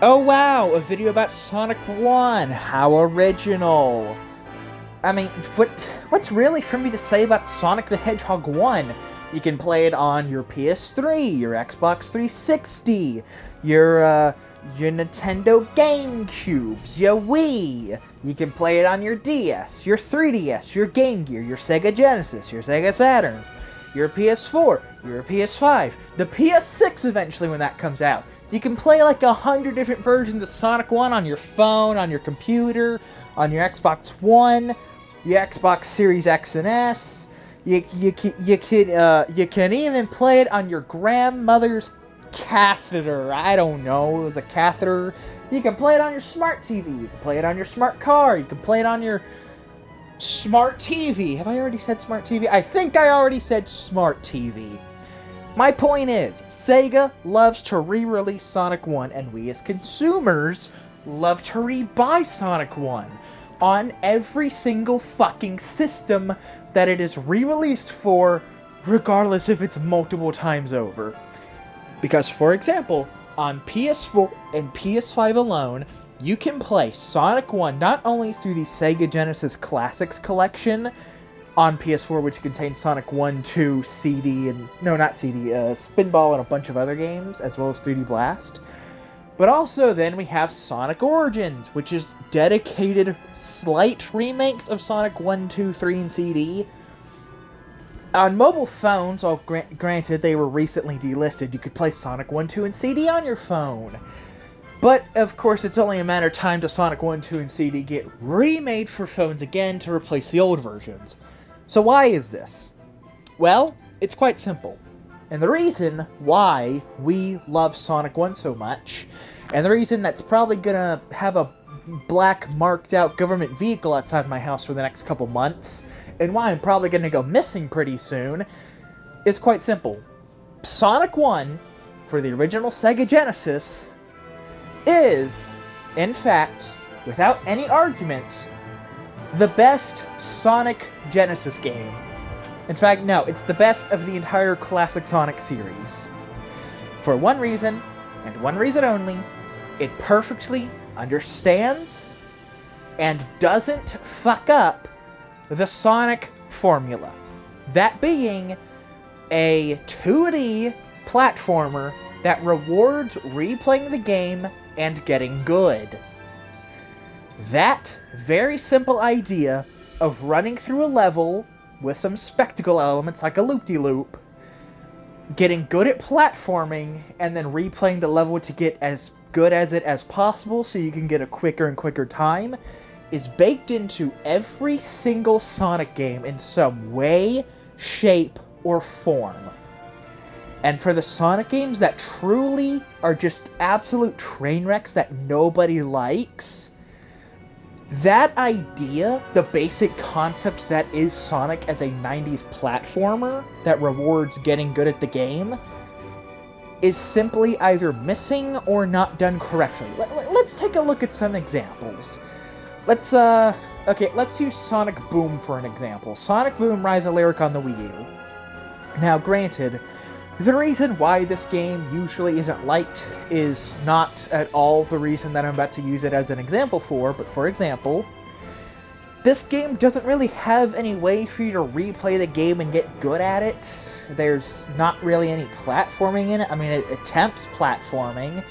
Oh wow, a video about Sonic 1. How original. I mean, what's really for me to say about Sonic the Hedgehog 1? You can play it on your PS3, your Xbox 360, your Nintendo GameCubes, your Wii. You can play it on your DS, your 3DS, your Game Gear, your Sega Genesis, your Sega Saturn, your PS4, your PS5, the PS6 eventually when that comes out. You can play like 100 different versions of Sonic 1 on your phone, on your computer, on your Xbox One, your Xbox Series X and S. You can even play it on your grandmother's catheter. I don't know, it was a catheter. You can play it on your smart TV. You can play it on your smart car. You can play it on your smart TV. Have I already said smart TV? I think I already said smart TV. My point is, Sega loves to re-release Sonic 1, and we as consumers love to re-buy Sonic 1 on every single fucking system that it is re-released for, regardless if it's multiple times over. Because, for example, on PS4 and PS5 alone, you can play Sonic 1 not only through the Sega Genesis Classics collection on PS4, which contains Sonic 1, 2, CD, and... no, not CD, Spinball and a bunch of other games, as well as 3D Blast. But also then we have Sonic Origins, which is dedicated slight remakes of Sonic 1, 2, 3, and CD. On mobile phones, well, granted they were recently delisted, you could play Sonic 1, 2, and CD on your phone. But, of course, it's only a matter of time till Sonic 1, 2, and CD get remade for phones again to replace the old versions. So why is this? Well, it's quite simple. And the reason why we love Sonic 1 so much, and the reason that's probably gonna have a black marked out government vehicle outside my house for the next couple months, and why I'm probably gonna go missing pretty soon, is quite simple. Sonic 1, for the original Sega Genesis, is, in fact, without any argument, the best Sonic Genesis game. In fact, no, it's the best of the entire classic Sonic series. For one reason, and one reason only, it perfectly understands and doesn't fuck up the Sonic formula. That being a 2D platformer that rewards replaying the game and getting good. That very simple idea of running through a level with some spectacle elements like a loop-de-loop, getting good at platforming, and then replaying the level to get as good as it as possible so you can get a quicker and quicker time, is baked into every single Sonic game in some way, shape, or form. And for the Sonic games that truly are just absolute train wrecks that nobody likes, that idea, the basic concept that is Sonic as a 90s platformer that rewards getting good at the game, is simply either missing or not done correctly. Let's take a look at some examples. Let's use Sonic Boom for an example. Sonic Boom Rise of Lyric on the Wii U. Now, granted, the reason why this game usually isn't liked is not at all the reason that I'm about to use it as an example for, but for example, this game doesn't really have any way for you to replay the game and get good at it. There's not really any platforming in it. I mean, it attempts platforming,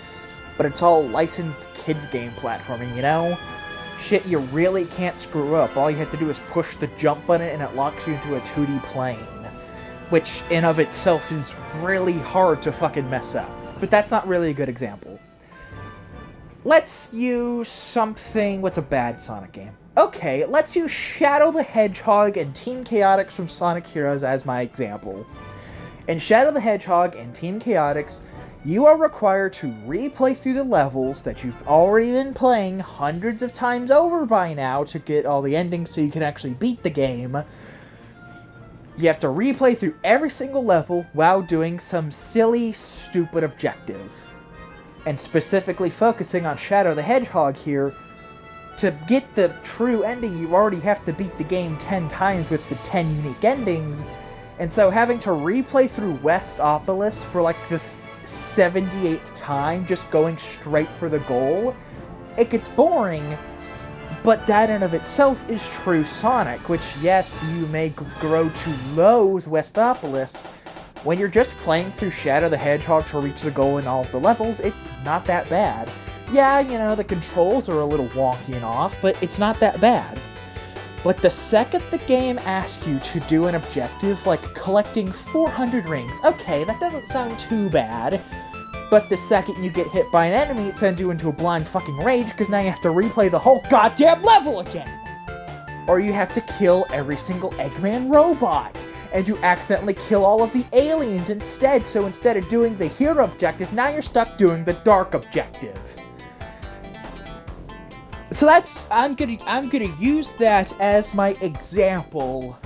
but it's all licensed kids game platforming, you know? Shit you really can't screw up. All you have to do is push the jump button and it locks you into a 2D plane, which in of itself is really hard to fucking mess up. But that's not really a good example. Let's use something... what's a bad Sonic game? Okay, let's use Shadow the Hedgehog and Team Chaotix from Sonic Heroes as my example. In Shadow the Hedgehog and Team Chaotix, you are required to replay through the levels that you've already been playing hundreds of times over by now to get all the endings so you can actually beat the game. You have to replay through every single level while doing some silly, stupid objective. And specifically focusing on Shadow the Hedgehog here, to get the true ending, you already have to beat the game 10 times with the 10 unique endings, and so having to replay through Westopolis for like the 78th time just going straight for the goal, it gets boring. But that in of itself is true Sonic, which, yes, you may grow to loathe Westopolis. When you're just playing through Shadow the Hedgehog to reach the goal in all of the levels, it's not that bad. Yeah, you know, the controls are a little wonky and off, but it's not that bad. But the second the game asks you to do an objective like collecting 400 rings, okay, that doesn't sound too bad. But the second you get hit by an enemy, it sends you into a blind fucking rage, because now you have to replay the whole goddamn level again! Or you have to kill every single Eggman robot, and you accidentally kill all of the aliens instead, so instead of doing the hero objective, now you're stuck doing the dark objective. So I'm gonna use that as my example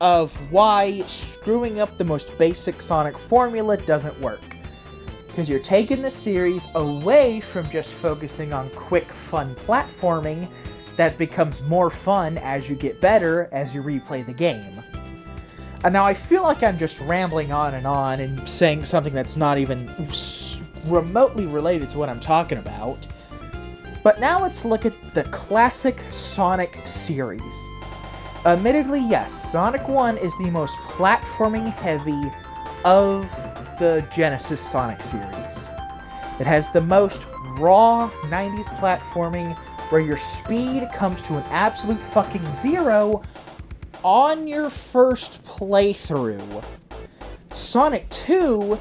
of why screwing up the most basic Sonic formula doesn't work. Because you're taking the series away from just focusing on quick, fun platforming that becomes more fun as you get better as you replay the game. And now I feel like I'm just rambling on and saying something that's not even remotely related to what I'm talking about. But now let's look at the classic Sonic series. Admittedly, yes, Sonic 1 is the most platforming heavy of the Genesis Sonic series. It has the most raw 90s platforming where your speed comes to an absolute fucking zero on your first playthrough. Sonic 2,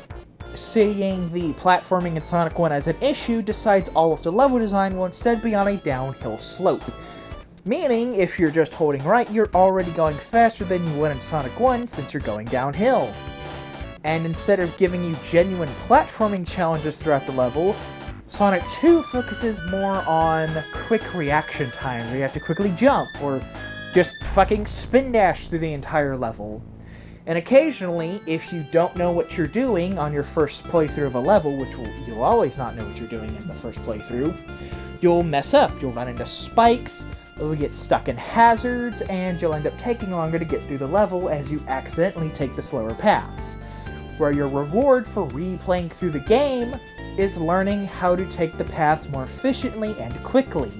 seeing the platforming in Sonic 1 as an issue, decides all of the level design will instead be on a downhill slope. Meaning, if you're just holding right, you're already going faster than you would in Sonic 1 since you're going downhill. And instead of giving you genuine platforming challenges throughout the level, Sonic 2 focuses more on quick reaction times, where you have to quickly jump, or just fucking spin dash through the entire level. And occasionally, if you don't know what you're doing on your first playthrough of a level, which you'll always not know what you're doing in the first playthrough, you'll mess up. You'll run into spikes, you'll get stuck in hazards, and you'll end up taking longer to get through the level as you accidentally take the slower paths. Where your reward for replaying through the game is learning how to take the paths more efficiently and quickly.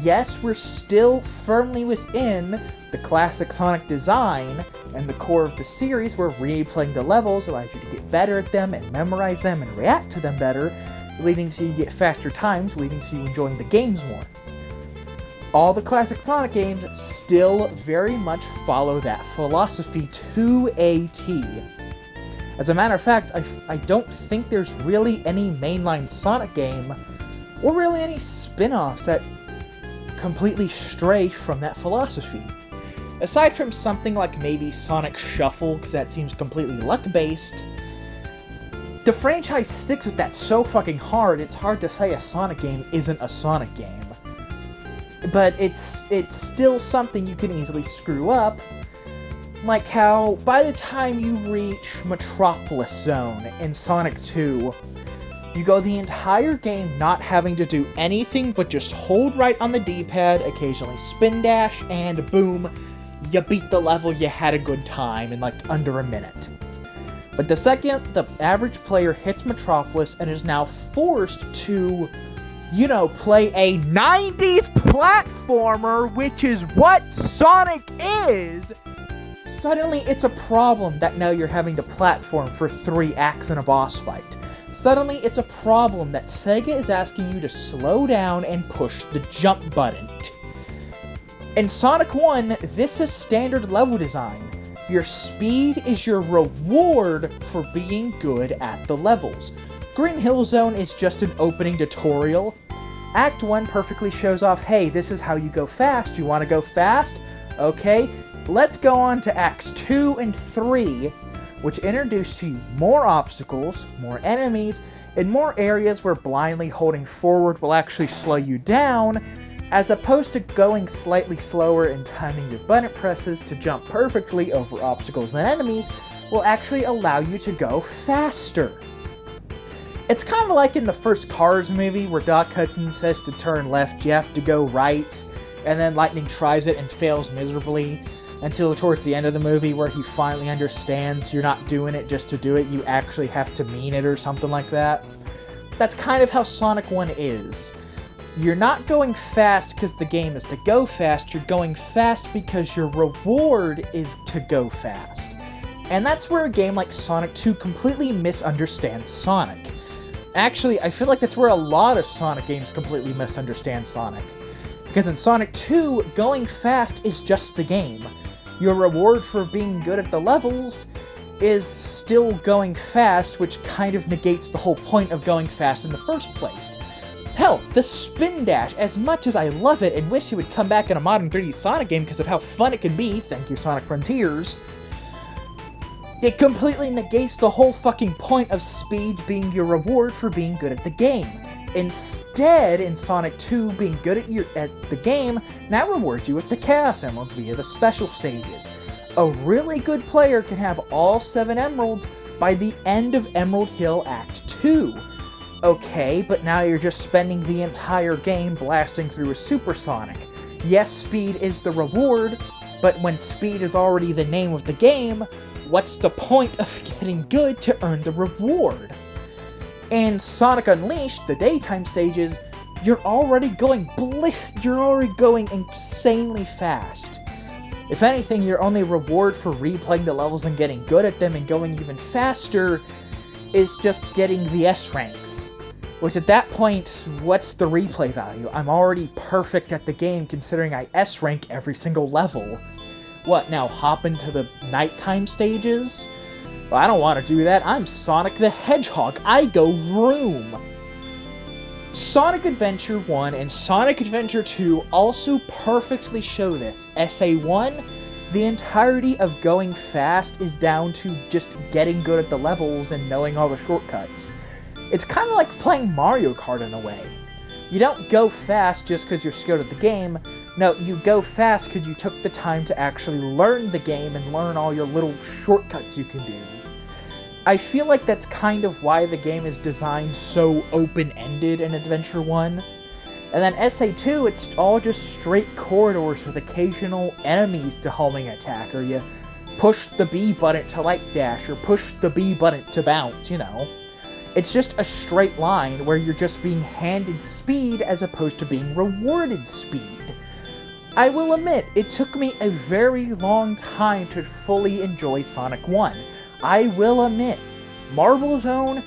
Yes, we're still firmly within the classic Sonic design and the core of the series, where replaying the levels allows you to get better at them and memorize them and react to them better, leading to you get faster times, leading to you enjoying the games more. All the classic Sonic games still very much follow that philosophy to a T. As a matter of fact, I don't think there's really any mainline Sonic game, or really any spin-offs that completely stray from that philosophy. Aside from something like maybe Sonic Shuffle, because that seems completely luck-based, the franchise sticks with that so fucking hard, it's hard to say a Sonic game isn't a Sonic game. But it's still something you can easily screw up, like how, by the time you reach Metropolis Zone in Sonic 2, you go the entire game not having to do anything but just hold right on the D-pad, occasionally spin dash, and boom, you beat the level, you had a good time in like under a minute. But the second the average player hits Metropolis and is now forced to, you know, play a 90s platformer, which is what Sonic is, suddenly it's a problem that now you're having to platform for 3 acts in a boss fight. Suddenly it's a problem that Sega is asking you to slow down and push the jump button. In Sonic 1, this is standard level design. Your speed is your reward for being good at the levels. Green Hill Zone is just an opening tutorial. Act 1 perfectly shows off, hey, this is how you go fast. You want to go fast? Okay, let's go on to Acts 2 and 3, which introduce to you more obstacles, more enemies, and more areas where blindly holding forward will actually slow you down, as opposed to going slightly slower and timing your button presses to jump perfectly over obstacles and enemies will actually allow you to go faster. It's kind of like in the first Cars movie where Doc Hudson says to turn left, you have to go right, and then Lightning tries it and fails miserably. until towards the end of the movie where he finally understands you're not doing it just to do it, you actually have to mean it or something like that. That's kind of how Sonic 1 is. You're not going fast because the game is to go fast, you're going fast because your reward is to go fast. And that's where a game like Sonic 2 completely misunderstands Sonic. Actually, I feel like that's where a lot of Sonic games completely misunderstand Sonic. Because in Sonic 2, going fast is just the game. Your reward for being good at the levels is still going fast, which kind of negates the whole point of going fast in the first place. Hell, the spin dash, as much as I love it and wish it would come back in a modern 3D Sonic game because of how fun it can be, thank you Sonic Frontiers, it completely negates the whole fucking point of speed being your reward for being good at the game. Instead, in Sonic 2, being good at the game now rewards you with the Chaos Emeralds via the special stages. A really good player can have all 7 Emeralds by the end of Emerald Hill Act 2. Okay, but now you're just spending the entire game blasting through a supersonic. Yes, speed is the reward, but when speed is already the name of the game, what's the point of getting good to earn the reward? In Sonic Unleashed, the daytime stages, you're already going insanely fast. If anything, your only reward for replaying the levels and getting good at them and going even faster is just getting the S ranks. Which at that point, what's the replay value? I'm already perfect at the game considering I S rank every single level. What, now hop into the nighttime stages? Well, I don't want to do that. I'm Sonic the Hedgehog. I go vroom. Sonic Adventure 1 and Sonic Adventure 2 also perfectly show this. SA1, the entirety of going fast is down to just getting good at the levels and knowing all the shortcuts. It's kind of like playing Mario Kart in a way. You don't go fast just because you're skilled at the game. No, you go fast because you took the time to actually learn the game and learn all your little shortcuts you can do. I feel like that's kind of why the game is designed so open-ended in Adventure 1. And then SA2, it's all just straight corridors with occasional enemies to homing attack, or you push the B button to light dash, or push the B button to bounce, you know. It's just a straight line where you're just being handed speed as opposed to being rewarded speed. I will admit, it took me a very long time to fully enjoy Sonic 1. I will admit, Marble Zone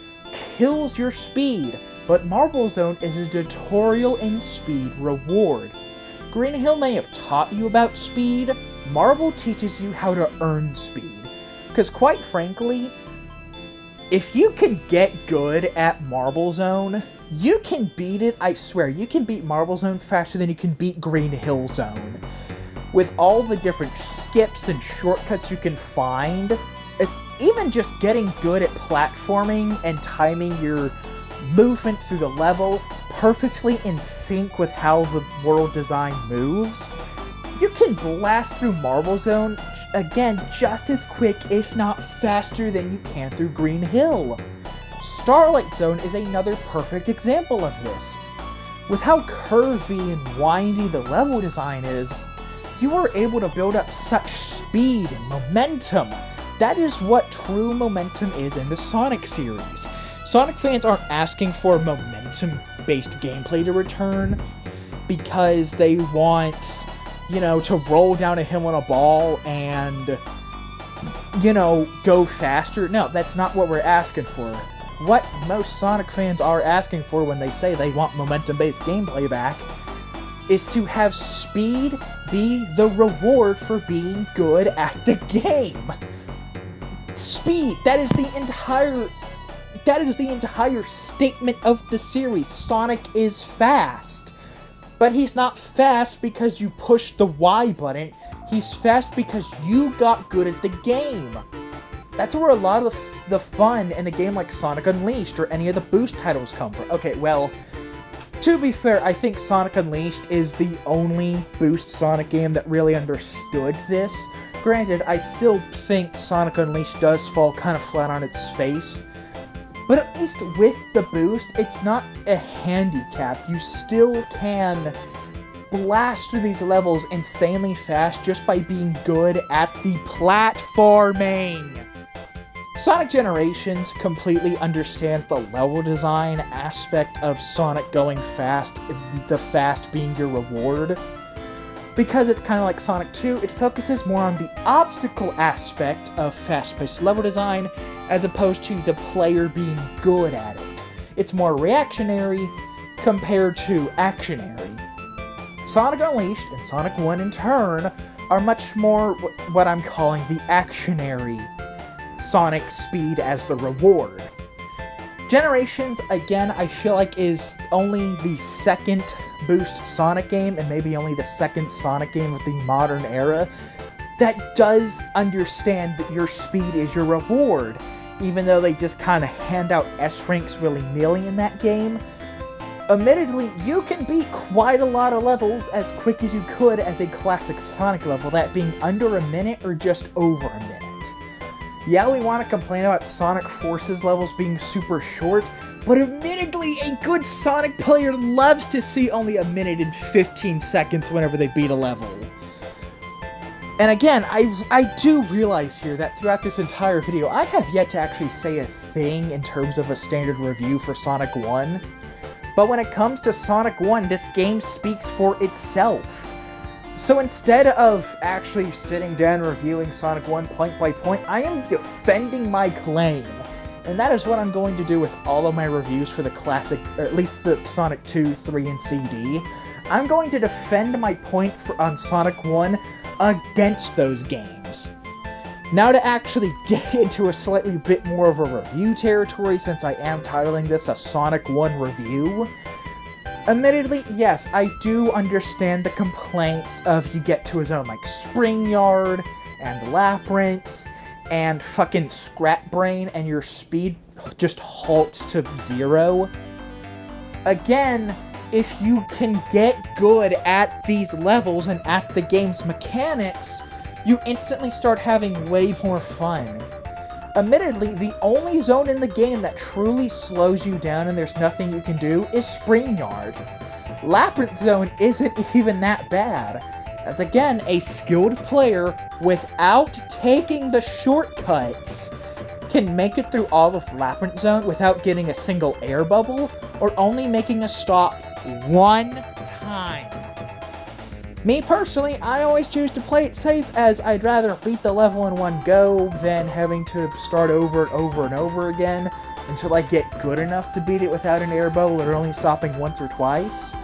kills your speed, but Marble Zone is a tutorial in speed reward. Green Hill may have taught you about speed, Marble teaches you how to earn speed. Because quite frankly, if you can get good at Marble Zone, you can beat it, I swear, you can beat Marble Zone faster than you can beat Green Hill Zone. With all the different skips and shortcuts you can find, even just getting good at platforming and timing your movement through the level perfectly in sync with how the world design moves, you can blast through Marble Zone, again, just as quick, if not faster than you can through Green Hill. Starlight Zone is another perfect example of this. With how curvy and windy the level design is, you are able to build up such speed and momentum. That is what true momentum is in the Sonic series. Sonic fans aren't asking for momentum-based gameplay to return because they want, you know, to roll down a hill on a ball and, you know, go faster. No, that's not what we're asking for. What most Sonic fans are asking for when they say they want momentum-based gameplay back is to have speed be the reward for being good at the game. Speed, that is the entire statement of the series. Sonic is fast. But he's not fast because you push the Y button. He's fast because you got good at the game. That's where a lot of the fun in a game like Sonic Unleashed or any of the Boost titles come from. Okay, well, to be fair, I think Sonic Unleashed is the only Boost Sonic game that really understood this. Granted, I still think Sonic Unleashed does fall kind of flat on its face. But at least with the boost, it's not a handicap. You still can blast through these levels insanely fast just by being good at the platforming. Sonic Generations completely understands the level design aspect of Sonic going fast, the fast being your reward. Because it's kind of like Sonic 2, it focuses more on the obstacle aspect of fast-paced level design as opposed to the player being good at it. It's more reactionary compared to actionary. Sonic Unleashed and Sonic 1 in turn are much more what I'm calling the actionary Sonic speed as the reward. Generations, again, I feel like is only the second boost Sonic game, and maybe only the second Sonic game of the modern era, that does understand that your speed is your reward, even though they just kind of hand out S-ranks willy-nilly in that game. Admittedly, you can beat quite a lot of levels as quick as you could as a classic Sonic level, that being under a minute or just over a minute. Yeah, we want to complain about Sonic Forces levels being super short, but admittedly, a good Sonic player loves to see only a minute and 15 seconds whenever they beat a level. And again, I do realize here that throughout this entire video, I have yet to actually say a thing in terms of a standard review for Sonic 1. But when it comes to Sonic 1, this game speaks for itself. So instead of actually sitting down reviewing Sonic 1 point by point, I am defending my claim. And that is what I'm going to do with all of my reviews for the classic, or at least the Sonic 2, 3, and CD. I'm going to defend my point on Sonic 1 against those games. Now to actually get into a slightly bit more of a review territory, since I am titling this a Sonic 1 review. Admittedly, yes, I do understand the complaints of you get to a zone like Spring Yard, and Labyrinth, and fucking Scrap Brain, and your speed just halts to 0. Again, if you can get good at these levels and at the game's mechanics, you instantly start having way more fun. Admittedly, the only zone in the game that truly slows you down and there's nothing you can do is Spring Yard. Labyrinth Zone isn't even that bad, as again, a skilled player, without taking the shortcuts, can make it through all of Labyrinth Zone without getting a single air bubble, or only making a stop one time. Me personally, I always choose to play it safe, as I'd rather beat the level in one go than having to start over and over and over again until I get good enough to beat it without an air bubble or only stopping once or twice.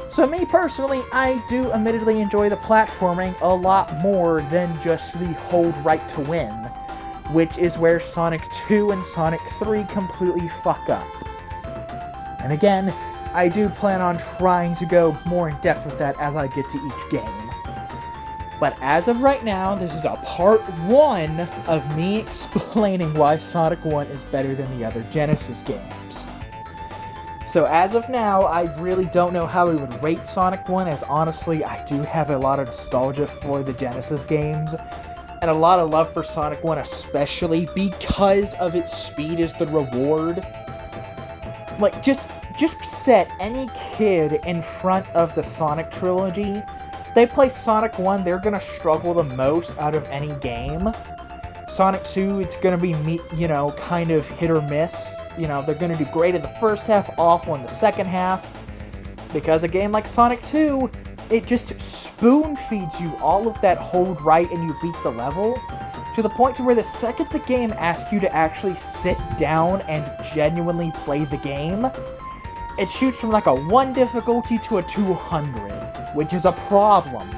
So me personally, I do admittedly enjoy the platforming a lot more than just the hold right to win, which is where Sonic 2 and Sonic 3 completely fuck up. And again, I do plan on trying to go more in depth with that as I get to each game. But as of right now, this is a part 1 of me explaining why Sonic 1 is better than the other Genesis games. So as of now, I really don't know how we would rate Sonic 1, as honestly, I do have a lot of nostalgia for the Genesis games, and a lot of love for Sonic 1, especially because of its speed as the reward. Like, just set any kid in front of the Sonic trilogy. They play Sonic 1, they're gonna struggle the most out of any game. Sonic 2, it's gonna be, kind of hit or miss. They're gonna do great in the first half, awful in the second half. Because a game like Sonic 2, it just spoon feeds you all of that hold right and you beat the level, to the point to where the second the game asks you to actually sit down and genuinely play the game, it shoots from like a 1 difficulty to a 200, which is a problem.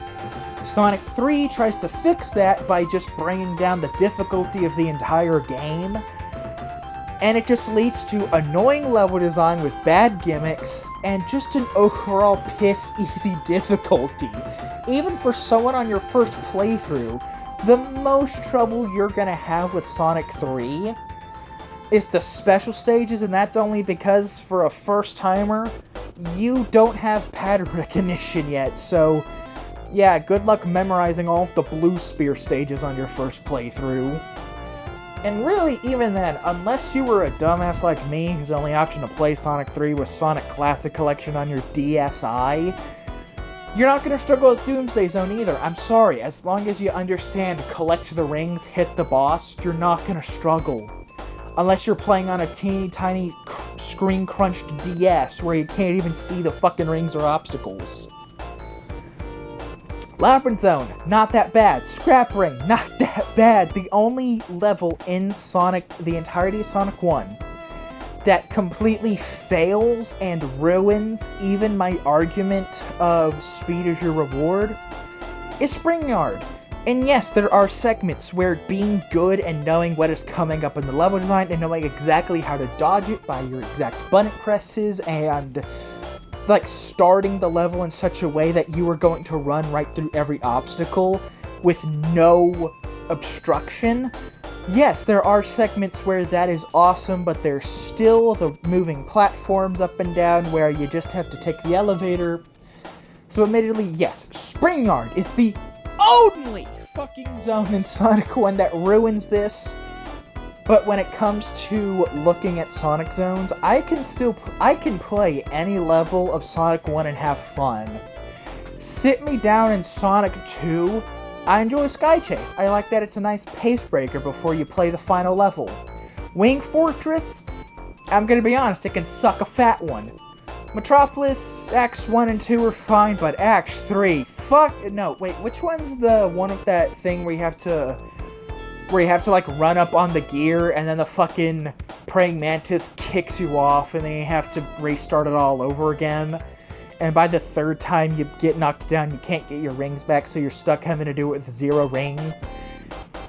Sonic 3 tries to fix that by just bringing down the difficulty of the entire game, and it just leads to annoying level design with bad gimmicks, and just an overall piss-easy difficulty. Even for someone on your first playthrough, the most trouble you're gonna have with Sonic 3 is the special stages, and that's only because for a first-timer, you don't have pattern recognition yet, so yeah, good luck memorizing all of the blue spear stages on your first playthrough. And really, even then, unless you were a dumbass like me, whose only option to play Sonic 3 was Sonic Classic Collection on your DSi, You're not going to struggle with Doomsday Zone either. I'm sorry. As long as you understand collect the rings, hit the boss, you're not going to struggle. Unless you're playing on a teeny tiny screen crunched DS where you can't even see the fucking rings or obstacles. Labyrinth Zone, not that bad. Scrap Ring, not that bad. The only level in Sonic, the entirety of Sonic 1, that completely fails and ruins even my argument of speed is your reward is Spring Yard. And yes, there are segments where being good and knowing what is coming up in the level design and knowing exactly how to dodge it by your exact button presses and like starting the level in such a way that you are going to run right through every obstacle with no obstruction. Yes, there are segments where that is awesome, but there's still the moving platforms up and down where you just have to take the elevator. So admittedly, yes, Spring Yard is the only fucking zone in Sonic 1 that ruins this. But when it comes to looking at Sonic zones, I can play any level of Sonic 1 and have fun. Sit me down in Sonic 2, I enjoy Sky Chase. I like that it's a nice pace breaker before you play the final level. Wing Fortress, I'm gonna be honest, it can suck a fat one. Metropolis, Acts 1 and 2 are fine, but Act 3, no, wait, which one's the one of that thing where you have to like run up on the gear and then the fucking praying mantis kicks you off and then you have to restart it all over again? And by the third time you get knocked down, you can't get your rings back, so you're stuck having to do it with 0 rings.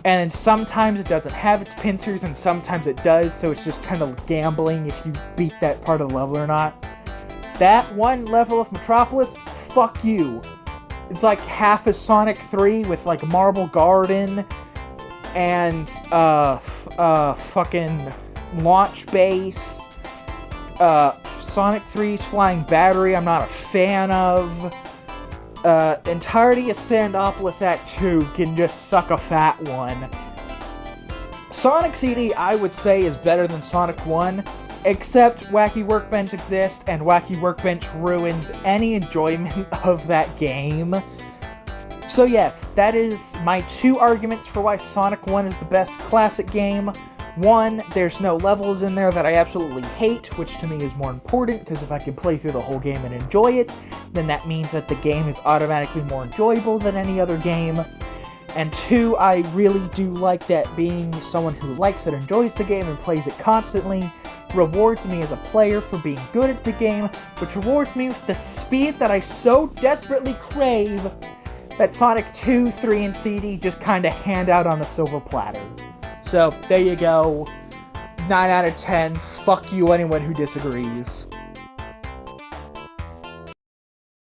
And sometimes it doesn't have its pincers, and sometimes it does, so it's just kind of gambling if you beat that part of the level or not. That one level of Metropolis, fuck you. It's like half of Sonic 3 with like Marble Garden and fucking Launch Base. Sonic 3's Flying Battery, I'm not a fan of. Entirety of Sandopolis Act 2 can just suck a fat one. Sonic CD, I would say, is better than Sonic 1, except Wacky Workbench exists, and Wacky Workbench ruins any enjoyment of that game. So yes, that is my 2 arguments for why Sonic 1 is the best classic game. 1, there's no levels in there that I absolutely hate, which to me is more important, because if I can play through the whole game and enjoy it, then that means that the game is automatically more enjoyable than any other game. And 2, I really do like that being someone who likes and enjoys the game and plays it constantly rewards me as a player for being good at the game, which rewards me with the speed that I so desperately crave that Sonic 2, 3, and CD just kind of hand out on a silver platter. So, there you go. 9 out of 10. Fuck you, anyone who disagrees.